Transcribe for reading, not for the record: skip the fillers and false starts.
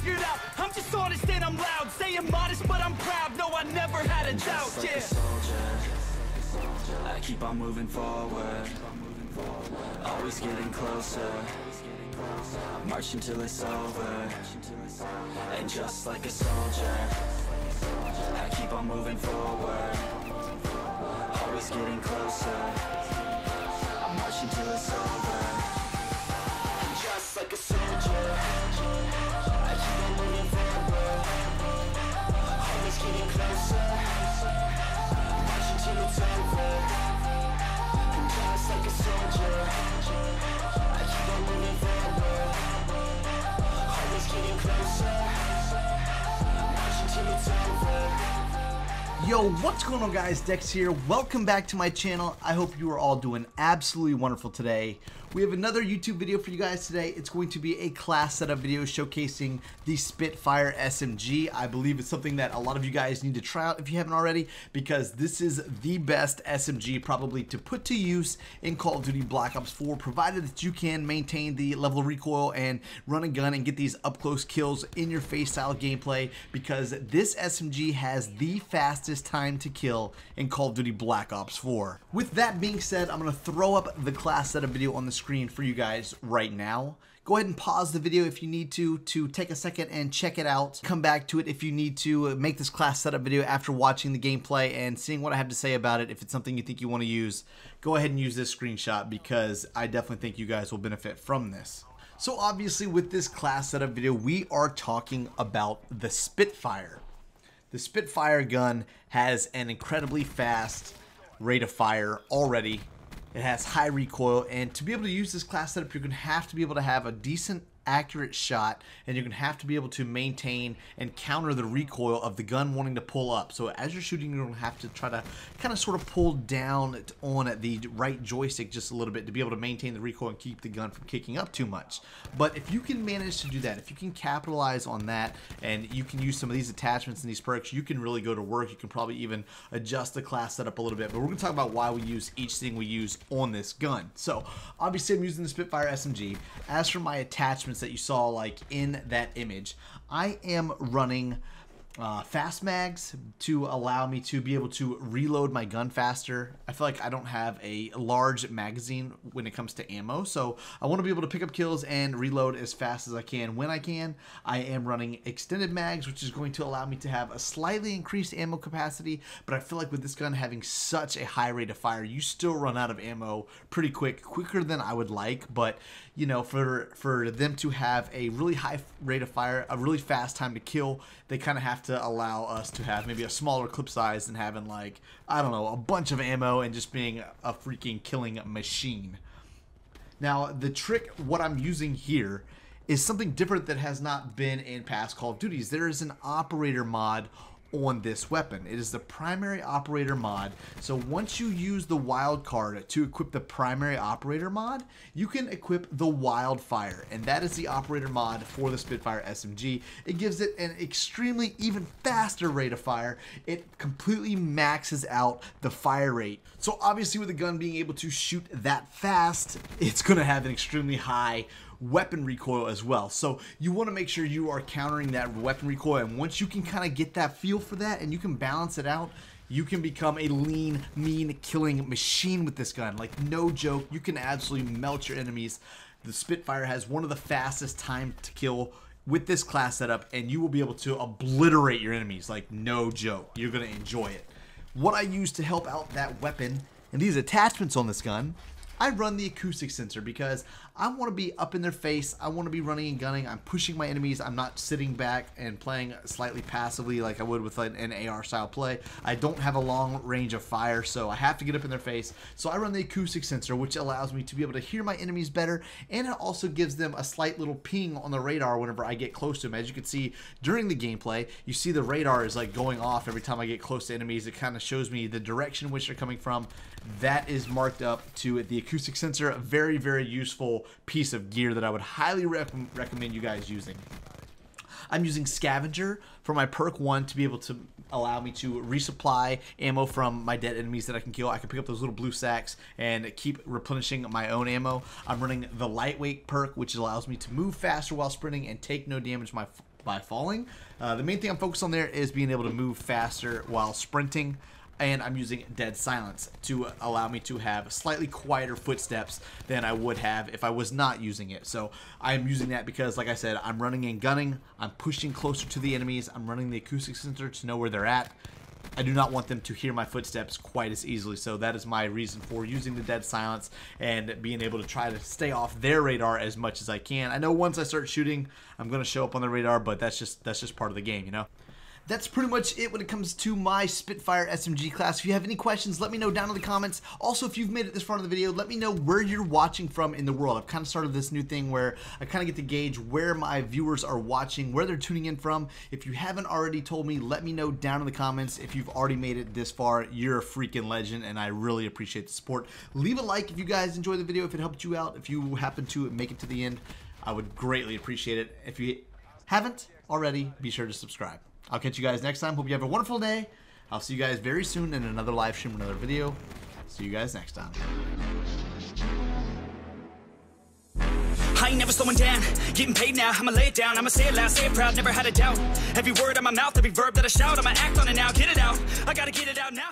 figured out. I'm just honest and I'm loud, saying modest but I'm proud. No, I never had a doubt. Just like a soldier, I keep on moving forward, always getting closer, marching till it's over. And just like a soldier, I keep on moving forward, always getting closer, I'm marching till it's over. And just like a soldier, I keep on moving forward, always getting closer, marching till it's over. And just like a soldier, I keep on moving forward, always getting closer, marching till it's over. Yo, what's going on, guys? Dex here. Welcome back to my channel. I hope you are all doing absolutely wonderful today. We have another YouTube video for you guys today. It's going to be a class setup video showcasing the Spitfire SMG. I believe it's something that a lot of you guys need to try out if you haven't already, because this is the best SMG probably to put to use in Call of Duty Black Ops 4, provided that you can maintain the level of recoil and run a gun and get these up close kills in your face style gameplay, because this SMG has the fastest time to kill in Call of Duty Black Ops 4. With that being said, I'm going to throw up the class setup video on the screen for you guys right now. Go ahead and pause the video if you need to take a second and check it out. Come back to it if you need to make this class setup video after watching the gameplay and seeing what I have to say about it. If it's something you think you want to use, go ahead and use this screenshot, because I definitely think you guys will benefit from this. So obviously with this class setup video, we are talking about the Spitfire. The Spitfire gun has an incredibly fast rate of fire already. It has high recoil, and to be able to use this class setup, you're going to have to be able to have a decent, accurate shot, and you're going to have to be able to maintain and counter the recoil of the gun wanting to pull up. So as you're shooting, you're going to have to try to kind of sort of pull down on the right joystick just a little bit to be able to maintain the recoil and keep the gun from kicking up too much. But if you can manage to do that, if you can capitalize on that, and you can use some of these attachments and these perks, you can really go to work. You can probably even adjust the class setup a little bit. But we're going to talk about why we use each thing we use on this gun. So obviously I'm using the Spitfire SMG. As for my attachments that you saw like in that image, I am running fast mags to allow me to be able to reload my gun faster. I feel like I don't have a large magazine when it comes to ammo, so I want to be able to pick up kills and reload as fast as I can when I can. I am running extended mags, which is going to allow me to have a slightly increased ammo capacity, but I feel like with this gun having such a high rate of fire, you still run out of ammo pretty quicker than I would like. But you know, for them to have a really high rate of fire, a really fast time to kill, they kind of have to allow us to have maybe a smaller clip size than having, like, I don't know, a bunch of ammo and just being a freaking killing machine. Now, the trick, what I'm using here, is something different that has not been in past Call of Duties. There is an operator mod on this weapon. It is the primary operator mod. So once you use the wild card to equip the primary operator mod, you can equip the wildfire, and that is the operator mod for the Spitfire SMG. It gives it an extremely even faster rate of fire. It completely maxes out the fire rate. So obviously with the gun being able to shoot that fast, it's going to have an extremely high weapon recoil as well. So you want to make sure you are countering that weapon recoil, and once you can kind of get that feel for that and you can balance it out, you can become a lean, mean killing machine with this gun. Like, no joke, you can absolutely melt your enemies. The Spitfire has one of the fastest time to kill with this class setup, and you will be able to obliterate your enemies. Like, no joke, you're going to enjoy it. What I use to help out that weapon and these attachments on this gun, I run the acoustic sensor because I want to be up in their face. I want to be running and gunning. I'm pushing my enemies. I'm not sitting back and playing slightly passively like I would with an AR style play. I don't have a long range of fire, so I have to get up in their face. So I run the acoustic sensor, which allows me to be able to hear my enemies better, and it also gives them a slight little ping on the radar whenever I get close to them. As you can see during the gameplay, you see the radar is like going off every time I get close to enemies. It kind of shows me the direction in which they're coming from. That is marked up to the acoustic sensor. A very, very useful piece of gear that I would highly recommend you guys using. I'm using Scavenger for my perk 1 to be able to allow me to resupply ammo from my dead enemies that I can kill. I can pick up those little blue sacks and keep replenishing my own ammo. I'm running the lightweight perk, which allows me to move faster while sprinting and take no damage by falling. The main thing I'm focused on there is being able to move faster while sprinting, and I'm using dead silence to allow me to have slightly quieter footsteps than I would have if I was not using it. So I'm using that because, like I said, I'm running and gunning, I'm pushing closer to the enemies, I'm running the acoustic sensor to know where they're at. I do not want them to hear my footsteps quite as easily, so that is my reason for using the dead silence and being able to try to stay off their radar as much as I can. I know once I start shooting, I'm going to show up on the radar, but that's just part of the game, you know? That's pretty much it when it comes to my Spitfire SMG class. If you have any questions, let me know down in the comments. Also, if you've made it this far in the video, let me know where you're watching from in the world. I've kind of started this new thing where I kind of get to gauge where my viewers are watching, where they're tuning in from. If you haven't already told me, let me know down in the comments. If you've already made it this far, you're a freaking legend, and I really appreciate the support. Leave a like if you guys enjoyed the video, if it helped you out. If you happen to make it to the end, I would greatly appreciate it. If you haven't already, be sure to subscribe. I'll catch you guys next time. Hope you have a wonderful day. I'll see you guys very soon in another live stream, another video. See you guys next time. I ain't never slowing down, getting paid now, I'ma lay it down, I'ma say it loud, say it proud, never had a doubt. Every word on my mouth, every verb that I shout, I'ma act on it now, get it out, I gotta get it out now.